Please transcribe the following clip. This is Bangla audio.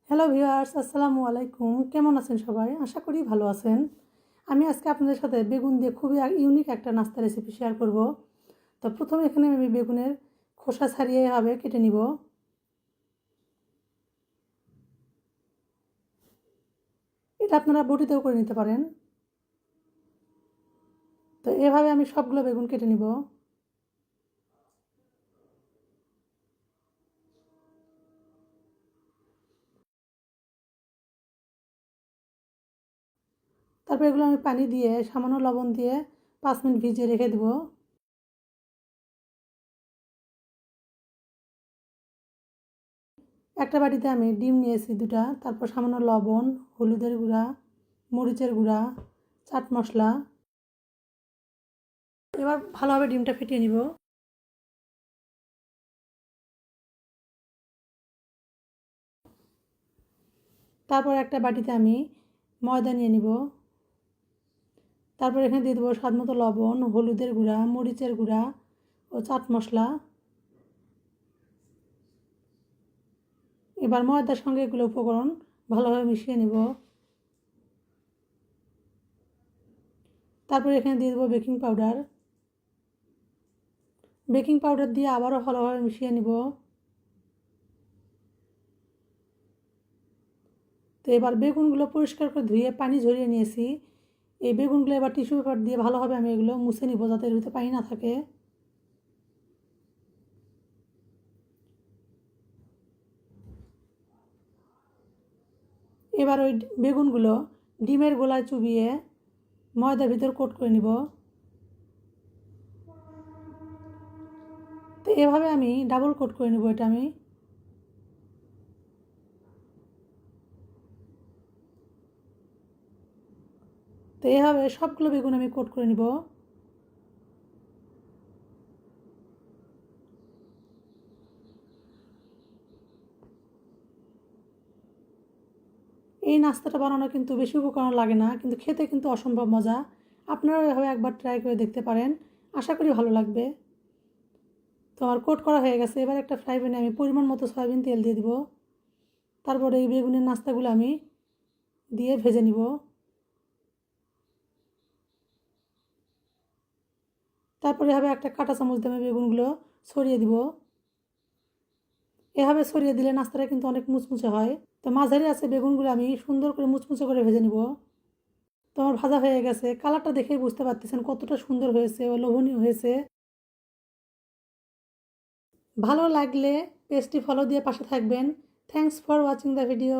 হ্যালো ভিউয়ার্স, আসসালামু আলাইকুম। কেমন আছেন সবাই? আশা করি ভালো আছেন। আমি আজকে আপনাদের সাথে বেগুন দিয়ে খুবই ইউনিক একটা নাস্তা রেসিপি শেয়ার করব। তো প্রথমে এখানে আমি বেগুনের খোসা ছাড়িয়ে এভাবে কেটে নিব। এটা আপনারা বটিতেও করে নিতে পারেন। তো এভাবে আমি সবগুলো বেগুন কেটে নিব। তারপর এগুলো আমি পানি দিয়ে সামান্য লবণ দিয়ে 5 মিনিট ভিজিয়ে রেখে দেব। একটা বাটিতে আমি ডিম নিয়েছি 2টা, তারপর সামান্য লবণ, হলুদের গুঁড়া, মরিচের গুঁড়া, চাট মশলা। এবার ভালোভাবে ডিমটা ফেটিয়ে নিব। তারপর একটা বাটিতে আমি ময়দা নিয়ে নিব। তারপর এখানে দিয়ে দেবো স্বাদমতো লবণ, হলুদের গুঁড়া, মরিচের গুঁড়া ও চাট মশলা। এবার ময়দার সঙ্গে এগুলো উপকরণ ভালোভাবে মিশিয়ে নিব। তারপর এখানে দিয়ে দেবো বেকিং পাউডার। বেকিং পাউডার দিয়ে আবারও ভালোভাবে মিশিয়ে নিব। তো এবার বেগুনগুলো পরিষ্কার করে ধুয়ে পানি ঝরিয়ে নিয়েছি। এই বেগুনগুলো এবার টিস্যু পেপার দিয়ে ভালোভাবে আমি এগুলো মুছে নিব, যাতে এর ভিতরে পানি না থাকে। এবার ওই বেগুনগুলো ডিমের গোলায় চুবিয়ে ময়দার ভিতর কোট করে নিব। তো এভাবে আমি ডাবল কোট করে নেব এটা আমি। তো এভাবে সবগুলো বেগুন আমি কোট করে নিব। এই নাস্তাটা বানানো কিন্তু বেশি উপকরণ লাগে না, কিন্তু খেতে কিন্তু অসম্ভব মজা। আপনারাও এভাবে একবার ট্রাই করে দেখতে পারেন, আশা করি ভালো লাগবে। তো আমার কোট করা হয়ে গেছে। এবার একটা ফ্রাই প্যানে আমি পরিমাণ মতো সয়াবিন তেল দিয়ে দিব। তারপরে এই বেগুনের নাস্তাগুলো আমি দিয়ে ভেজে নিব। তারপরে এভাবে একটা কাঁটা চামচ দিয়ে আমি বেগুনগুলো ছড়িয়ে দিব। এভাবে ছড়িয়ে দিলে নাস্তাটা কিন্তু অনেক মুচমুচে হয়। তো মাঝারি আছে বেগুনগুলো আমি সুন্দর করে মুচমুচে করে ভেজে নিব। তো আমার ভাজা হয়ে গেছে। কালারটা দেখেই বুঝতে পারতেছেন কতটা সুন্দর হয়েছে ও লোভনীয় হয়েছে। ভালো লাগলে পেজটি ফলো দিয়ে পাশে থাকবেন। Thanks for watching the video.